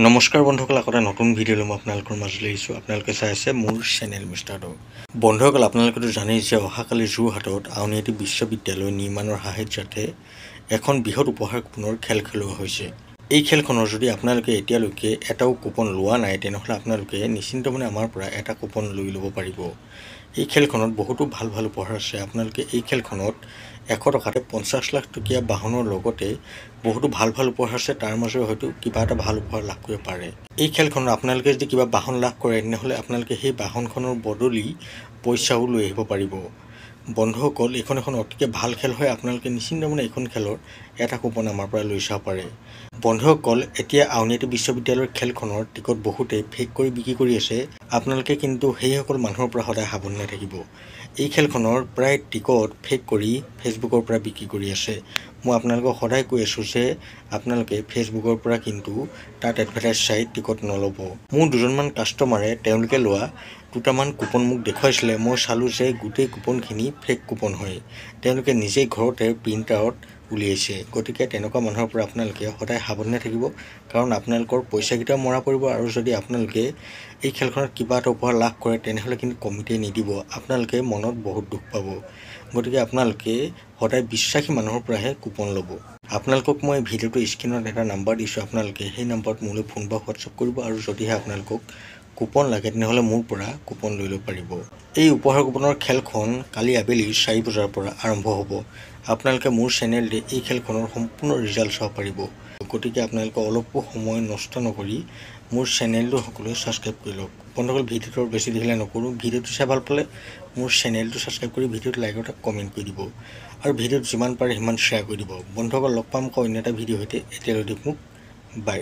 নমস্কাৰ বন্ধুসকল, এটা নতুন ভিডিঅ' লৈ মই আপোনালোকৰ মাজলৈ আহিছোঁ। আপোনালোকে চাই আছে মোৰ চেনেল মিষ্টাৰ ডগ। বন্ধুসকল, আপোনালোকেতো জানেই যে অহাকালি যোৰহাটত আউনীআটী বিশ্ববিদ্যালয় নিৰ্মাণৰ সাহায্যতে এখন বৃহৎ উপহাৰ কুপনৰ খেল খেলোৱা হৈছে। এই খেলখনৰ যদি আপোনালোকে এতিয়ালৈকে এটাও কুপন লোৱা নাই, তেনেহ'লে আপোনালোকে নিশ্চিন্তমনে আমাৰ পৰা এটা কুপন লৈ ল'ব পাৰিব। এই খেলখনত বহুতো ভাল ভাল উপহাৰ আছে। আপোনালোকে এই খেলখনত 100 টকাতে 50 লাখ টকীয়া বাহনৰ লগতে বহুতো ভাল ভাল উপহাৰ আছে। তাৰ মাজৰে হয়তো কিবা এটা ভাল উপহাৰ লাভ কৰিব পাৰে। এই খেলখনত আপোনালোকে যদি কিবা বাহন লাভ কৰে, তেনেহ'লে আপোনালোকে সেই বাহনখনৰ বদলি পইচাও লৈ আহিব পাৰিব। বন্ধুসকল, এইখন এখন অতিকে ভাল খেল হয়। আপোনালোকে নিশ্চিন্তমনে এইখন খেলৰ এটা কুপন আমাৰ পৰা লৈ চাব পাৰে। বন্ধুসকল, এতিয়া আউনীআটী বিশ্ববিদ্যালয়ৰ খেলখনৰ টিকট বহুতে ফেক কৰি বিক্ৰী কৰি আছে। আপোনালোকে কিন্তু সেইসকল মানুহৰ পৰা সদায় সাৱধানে থাকিব। এই খেলখনৰ প্ৰায় টিকট ফেক কৰি ফেচবুকৰ পৰা বিক্ৰী কৰি আছে। মই আপোনালোকক সদায় কৈ আছোঁ যে আপোনালোকে ফেচবুকৰ পৰা কিন্তু তাত এডভাৰটাইজ চাই টিকট নল'ব। মোৰ দুজনমান কাষ্টমাৰে তেওঁলোকে লোৱা দুটামান কুপন মোক দেখুৱাইছিলে। মই চালোঁ যে গোটেই কুপনখিনি ফেক কুপন হয়। তেওঁলোকে নিজেই ঘৰতে প্ৰিণ্ট আউট উলিয়াইছে। গতিকে তেনেকুৱা মানুহৰ পৰা আপোনালোকে সদায় সাৱধানে থাকিব, কাৰণ আপোনালোকৰ পইচাকেইটাও মৰা পৰিব। আৰু যদি আপোনালোকে এই খেলখনত কিবা এটা উপহাৰ লাভ কৰে, তেনেহ'লে কিন্তু কমিটিয়ে নিদিব। আপোনালোকে মনত বহুত দুখ পাব। গতিকে আপোনালোকে সদায় বিশ্বাসী মানুহৰ পৰাহে কুপন ল'ব। আপোনালোকক মই ভিডিঅ'টো স্ক্ৰীণত এটা নাম্বাৰ দিছোঁ। আপোনালোকে সেই নাম্বাৰত মোলৈ ফোন বা হোৱাটছআপ কৰিব। আৰু যদিহে আপোনালোকক কুপন লাগে, তেনেহ'লে মোৰ পৰা কুপন লৈ ল'ব পাৰিব। এই উপহাৰ কুপনৰ খেলখন কালি আবেলি 4 বজাৰ পৰা আৰম্ভ হ'ব। আপোনালোকে মোৰ চেনেলতে এই খেলখনৰ সম্পূৰ্ণ ৰিজাল্ট চাব পাৰিব। গতিকে আপোনালোকে অলপো সময় নষ্ট নকৰি মোৰ চেনেলটো সকলোৱে ছাবস্ক্ৰাইব কৰি লওক। বন্ধুসকল, ভিডিঅ'টো বেছি দেখিলে নকৰোঁ। ভিডিঅ'টো চাই ভাল পালে মোৰ চেনেলটো ছাবস্ক্ৰাইব কৰি ভিডিঅ'টো লাইক এটা কমেণ্ট কৰি দিব। আৰু ভিডিঅ'টো যিমান পাৰে সিমান শ্বেয়াৰ কৰি দিব। বন্ধুসকল, লগ পাম অন্য এটা ভিডিঅ' সৈতে। এতিয়ালৈ মোক বাই।